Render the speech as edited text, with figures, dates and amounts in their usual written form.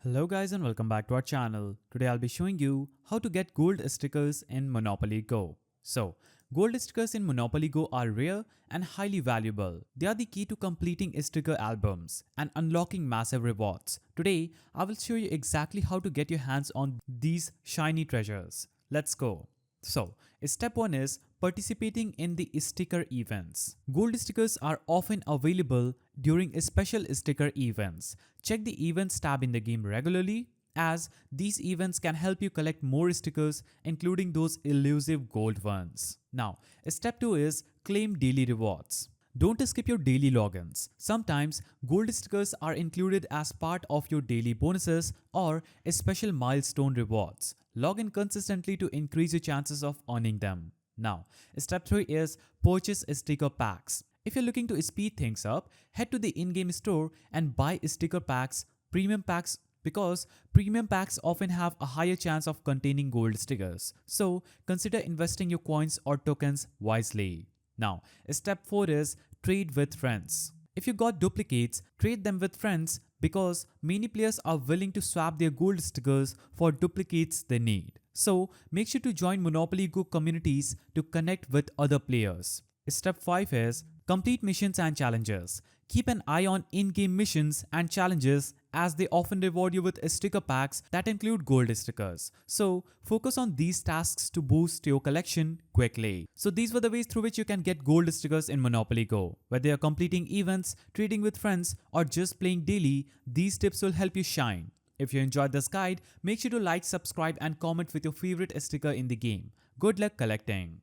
Hello guys and welcome back to our channel. Today I'll be showing you how to get gold stickers in Monopoly Go. So, gold stickers in Monopoly Go are rare and highly valuable. They are the key to completing sticker albums and unlocking massive rewards. Today, I will show you exactly how to get your hands on these shiny treasures. Let's go. So, step 1 is participating in the sticker events. Gold stickers are often available during special sticker events. Check the events tab in the game regularly, as these events can help you collect more stickers, including those elusive gold ones. Now, step 2 is claim daily rewards. Don't skip your daily logins. Sometimes gold stickers are included as part of your daily bonuses or special milestone rewards. Log in consistently to increase your chances of earning them. Now, step 3 is purchase sticker packs. If you're looking to speed things up, head to the in-game store and buy sticker packs, premium packs, because premium packs often have a higher chance of containing gold stickers. So, consider investing your coins or tokens wisely. Now, step 4 is trade with friends. If you got duplicates, trade them with friends because many players are willing to swap their gold stickers for duplicates they need. So, make sure to join Monopoly Go communities to connect with other players. Step 5 is complete missions and challenges. Keep an eye on in-game missions and challenges as they often reward you with sticker packs that include gold stickers. So focus on these tasks to boost your collection quickly. So these were the ways through which you can get gold stickers in Monopoly Go. Whether you're completing events, trading with friends, or just playing daily, these tips will help you shine. If you enjoyed this guide, make sure to like, subscribe, and comment with your favorite sticker in the game. Good luck collecting.